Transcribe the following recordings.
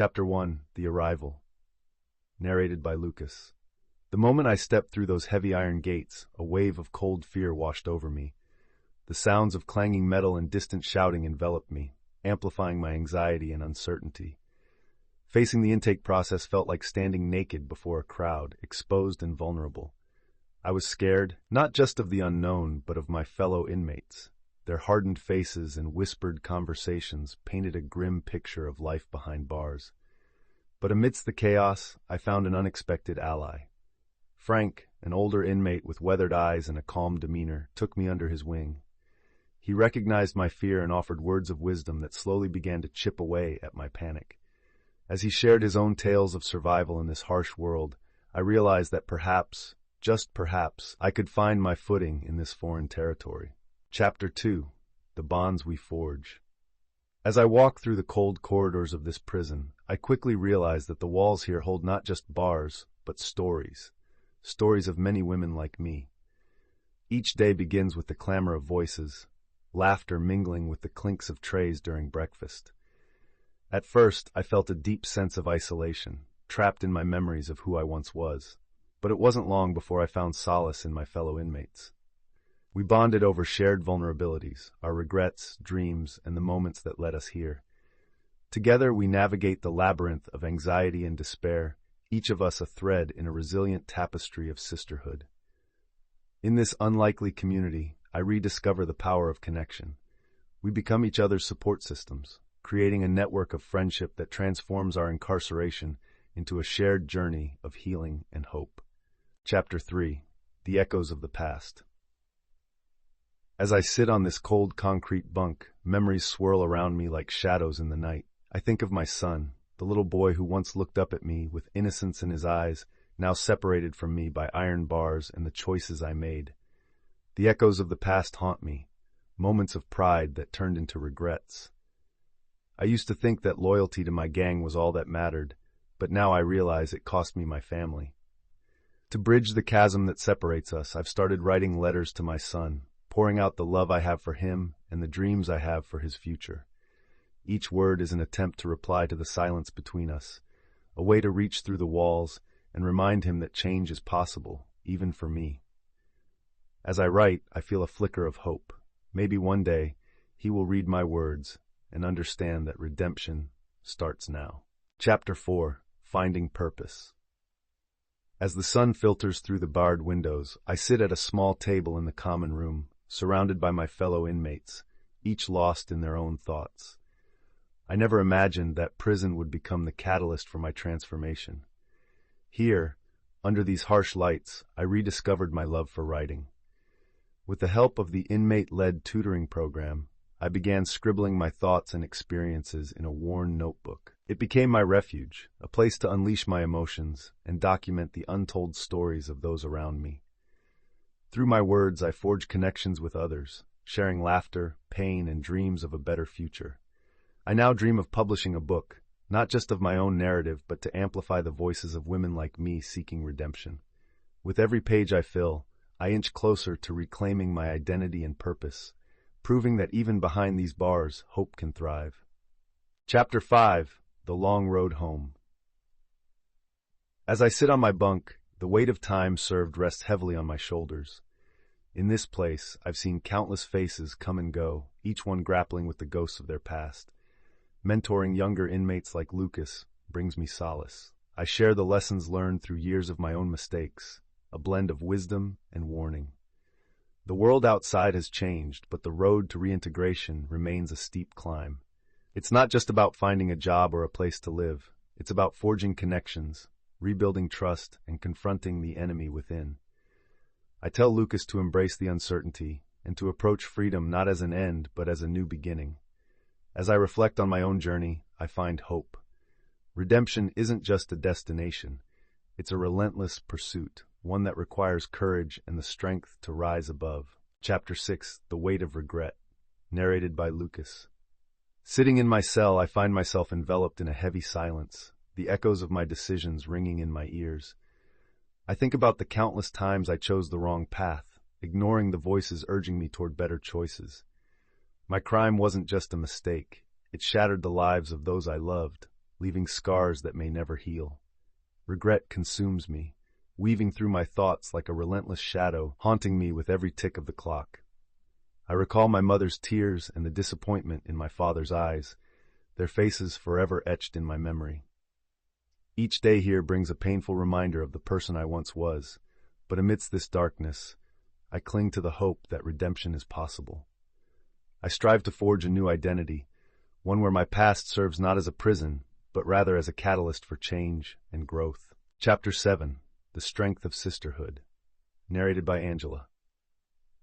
Chapter 1: The Arrival. Narrated by Lucas. The moment I stepped through those heavy iron gates, a wave of cold fear washed over me. The sounds of clanging metal and distant shouting enveloped me, amplifying my anxiety and uncertainty. Facing the intake process felt like standing naked before a crowd, exposed and vulnerable. I was scared, not just of the unknown, but of my fellow inmates. Their hardened faces and whispered conversations painted a grim picture of life behind bars. But amidst the chaos, I found an unexpected ally. Frank, an older inmate with weathered eyes and a calm demeanor, took me under his wing. He recognized my fear and offered words of wisdom that slowly began to chip away at my panic. As he shared his own tales of survival in this harsh world, I realized that perhaps, just perhaps, I could find my footing in this foreign territory. Chapter 2: The Bonds We Forge. As I walk through the cold corridors of this prison, I quickly realize that the walls here hold not just bars, but stories. Stories of many women like me. Each day begins with the clamor of voices, laughter mingling with the clinks of trays during breakfast. At first, I felt a deep sense of isolation, trapped in my memories of who I once was. But it wasn't long before I found solace in my fellow inmates. We bonded over shared vulnerabilities, our regrets, dreams, and the moments that led us here. Together we navigate the labyrinth of anxiety and despair, each of us a thread in a resilient tapestry of sisterhood. In this unlikely community, I rediscover the power of connection. We become each other's support systems, creating a network of friendship that transforms our incarceration into a shared journey of healing and hope. Chapter 3: The Echoes of the Past. As I sit on this cold concrete bunk, memories swirl around me like shadows in the night. I think of my son, the little boy who once looked up at me with innocence in his eyes, now separated from me by iron bars and the choices I made. The echoes of the past haunt me, moments of pride that turned into regrets. I used to think that loyalty to my gang was all that mattered, but now I realize it cost me my family. To bridge the chasm that separates us, I've started writing letters to my son, pouring out the love I have for him and the dreams I have for his future. Each word is an attempt to reply to the silence between us, a way to reach through the walls and remind him that change is possible, even for me. As I write, I feel a flicker of hope. Maybe one day, he will read my words and understand that redemption starts now. Chapter 4: Finding Purpose. As the sun filters through the barred windows, I sit at a small table in the common room, surrounded by my fellow inmates, each lost in their own thoughts. I never imagined that prison would become the catalyst for my transformation. Here, under these harsh lights, I rediscovered my love for writing. With the help of the inmate-led tutoring program, I began scribbling my thoughts and experiences in a worn notebook. It became my refuge, a place to unleash my emotions and document the untold stories of those around me. Through my words, I forge connections with others, sharing laughter, pain, and dreams of a better future. I now dream of publishing a book, not just of my own narrative, but to amplify the voices of women like me seeking redemption. With every page I fill, I inch closer to reclaiming my identity and purpose, proving that even behind these bars, hope can thrive. Chapter 5: The Long Road Home. As I sit on my bunk, the weight of time served rests heavily on my shoulders. In this place, I've seen countless faces come and go, each one grappling with the ghosts of their past. Mentoring younger inmates like Lucas brings me solace. I share the lessons learned through years of my own mistakes, a blend of wisdom and warning. The world outside has changed, but the road to reintegration remains a steep climb. It's not just about finding a job or a place to live. It's about forging connections, rebuilding trust, and confronting the enemy within. I tell Lucas to embrace the uncertainty and to approach freedom not as an end, but as a new beginning. As I reflect on my own journey, I find hope. Redemption isn't just a destination. It's a relentless pursuit, one that requires courage and the strength to rise above. Chapter 6: The Weight of Regret. Narrated by Lucas. Sitting in my cell, I find myself enveloped in a heavy silence, the echoes of my decisions ringing in my ears. I think about the countless times I chose the wrong path, ignoring the voices urging me toward better choices. My crime wasn't just a mistake. It shattered the lives of those I loved, leaving scars that may never heal. Regret consumes me, weaving through my thoughts like a relentless shadow, haunting me with every tick of the clock. I recall my mother's tears and the disappointment in my father's eyes, their faces forever etched in my memory. Each day here brings a painful reminder of the person I once was, but amidst this darkness, I cling to the hope that redemption is possible. I strive to forge a new identity, one where my past serves not as a prison, but rather as a catalyst for change and growth. Chapter 7: The Strength of Sisterhood. Narrated by Angela.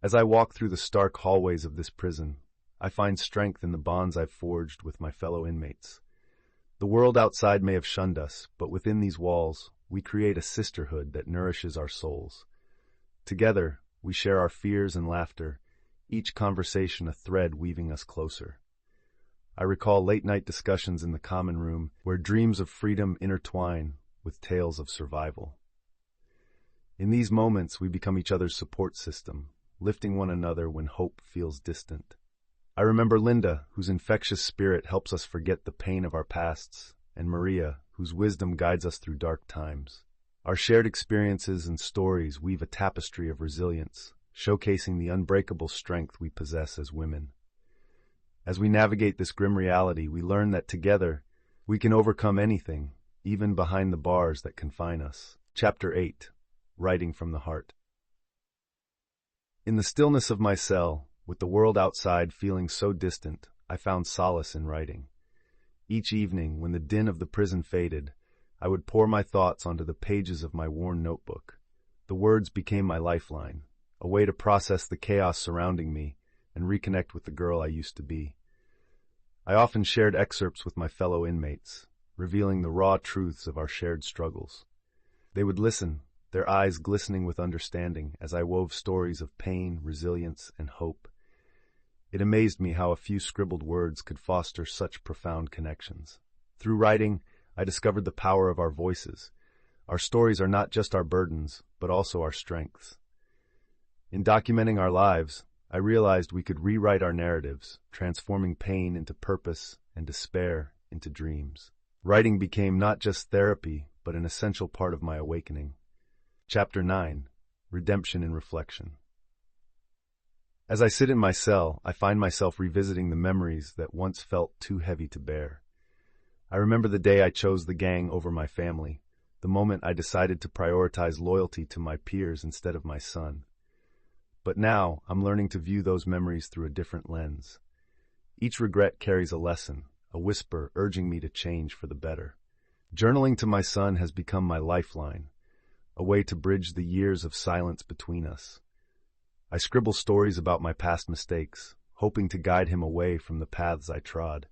As I walk through the stark hallways of this prison, I find strength in the bonds I've forged with my fellow inmates. The world outside may have shunned us, but within these walls, we create a sisterhood that nourishes our souls. Together, we share our fears and laughter, each conversation a thread weaving us closer. I recall late-night discussions in the common room where dreams of freedom intertwine with tales of survival. In these moments, we become each other's support system, lifting one another when hope feels distant. I remember Linda, whose infectious spirit helps us forget the pain of our pasts, and Maria, whose wisdom guides us through dark times. Our shared experiences and stories weave a tapestry of resilience, showcasing the unbreakable strength we possess as women. As we navigate this grim reality, we learn that together, we can overcome anything, even behind the bars that confine us. Chapter 8: Writing from the Heart. In the stillness of my cell, with the world outside feeling so distant, I found solace in writing. Each evening, when the din of the prison faded, I would pour my thoughts onto the pages of my worn notebook. The words became my lifeline, a way to process the chaos surrounding me and reconnect with the girl I used to be. I often shared excerpts with my fellow inmates, revealing the raw truths of our shared struggles. They would listen, their eyes glistening with understanding as I wove stories of pain, resilience, and hope. It amazed me how a few scribbled words could foster such profound connections. Through writing, I discovered the power of our voices. Our stories are not just our burdens, but also our strengths. In documenting our lives, I realized we could rewrite our narratives, transforming pain into purpose and despair into dreams. Writing became not just therapy, but an essential part of my awakening. Chapter 9: Redemption in Reflection. As I sit in my cell, I find myself revisiting the memories that once felt too heavy to bear. I remember the day I chose the gang over my family, the moment I decided to prioritize loyalty to my peers instead of my son. But now, I'm learning to view those memories through a different lens. Each regret carries a lesson, a whisper urging me to change for the better. Journaling to my son has become my lifeline, a way to bridge the years of silence between us. I scribble stories about my past mistakes, hoping to guide him away from the paths I trod.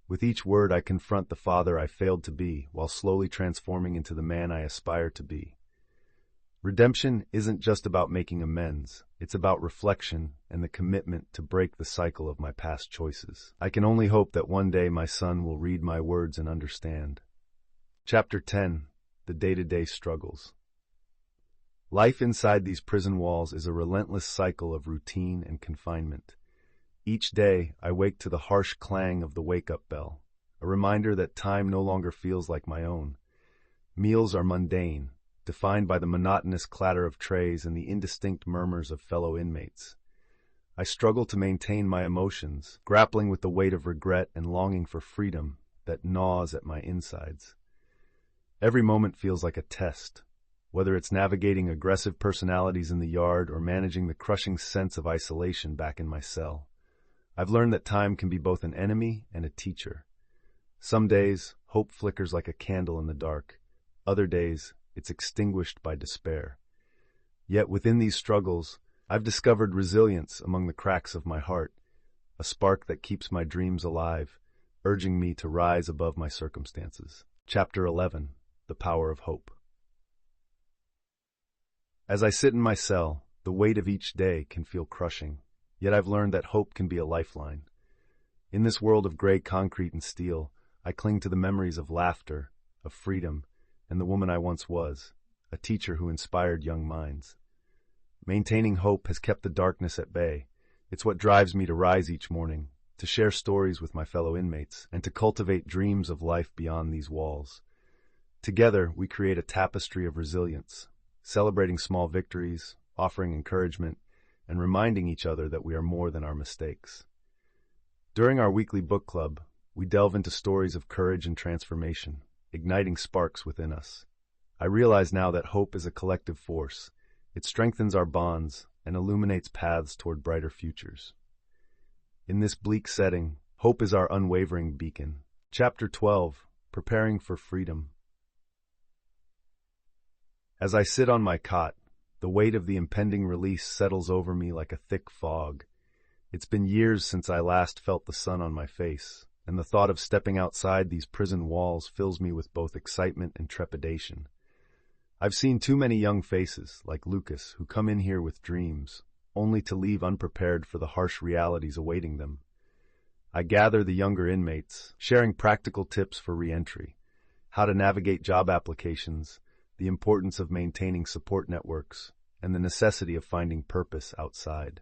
With each word, I confront the father I failed to be, while slowly transforming into the man I aspire to be. Redemption isn't just about making amends. It's about reflection and the commitment to break the cycle of my past choices. I can only hope that one day my son will read my words and understand. Chapter 10: The Day-to-Day Struggles. Life inside these prison walls is a relentless cycle of routine and confinement. Each day, I wake to the harsh clang of the wake-up bell, a reminder that time no longer feels like my own. Meals are mundane, defined by the monotonous clatter of trays and the indistinct murmurs of fellow inmates. I struggle to maintain my emotions, grappling with the weight of regret and longing for freedom that gnaws at my insides. Every moment feels like a test, whether it's navigating aggressive personalities in the yard or managing the crushing sense of isolation back in my cell. I've learned that time can be both an enemy and a teacher. Some days, hope flickers like a candle in the dark. Other days, it's extinguished by despair. Yet within these struggles, I've discovered resilience among the cracks of my heart, a spark that keeps my dreams alive, urging me to rise above my circumstances. Chapter 11: The Power of Hope. As I sit in my cell, the weight of each day can feel crushing, yet I've learned that hope can be a lifeline. In this world of gray concrete and steel, I cling to the memories of laughter, of freedom, and the woman I once was, a teacher who inspired young minds. Maintaining hope has kept the darkness at bay. It's what drives me to rise each morning, to share stories with my fellow inmates, and to cultivate dreams of life beyond these walls. Together, we create a tapestry of resilience, celebrating small victories, offering encouragement, and reminding each other that we are more than our mistakes. During our weekly book club, we delve into stories of courage and transformation, igniting sparks within us. I realize now that hope is a collective force. It strengthens our bonds and illuminates paths toward brighter futures. In this bleak setting, hope is our unwavering beacon. Chapter 12, Preparing for Freedom. As I sit on my cot, the weight of the impending release settles over me like a thick fog. It's been years since I last felt the sun on my face, and the thought of stepping outside these prison walls fills me with both excitement and trepidation. I've seen too many young faces, like Lucas, who come in here with dreams, only to leave unprepared for the harsh realities awaiting them. I gather the younger inmates, sharing practical tips for re-entry, how to navigate job applications, the importance of maintaining support networks, and the necessity of finding purpose outside.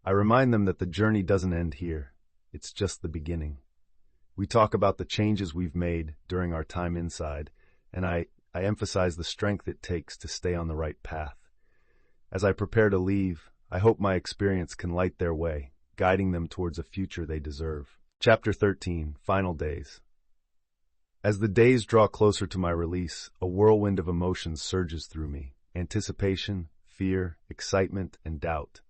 I remind them that the journey doesn't end here. It's just the beginning. We talk about the changes we've made during our time inside, and I emphasize the strength it takes to stay on the right path. As I prepare to leave, I hope my experience can light their way, guiding them towards a future they deserve. Chapter 13, Final Days. As the days draw closer to my release, a whirlwind of emotions surges through me. Anticipation, fear, excitement, and doubt.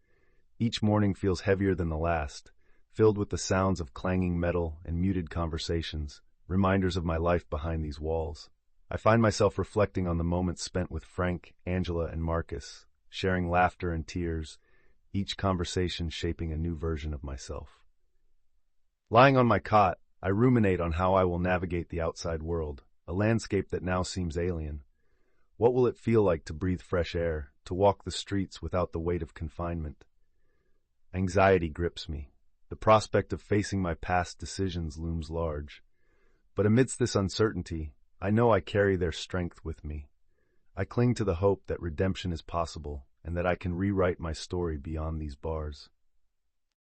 Each morning feels heavier than the last, filled with the sounds of clanging metal and muted conversations, reminders of my life behind these walls. I find myself reflecting on the moments spent with Frank, Angela, and Marcus, sharing laughter and tears, each conversation shaping a new version of myself. Lying on my cot, I ruminate on how I will navigate the outside world, a landscape that now seems alien. What will it feel like to breathe fresh air, to walk the streets without the weight of confinement? Anxiety grips me. The prospect of facing my past decisions looms large. But amidst this uncertainty, I know I carry their strength with me. I cling to the hope that redemption is possible and that I can rewrite my story beyond these bars.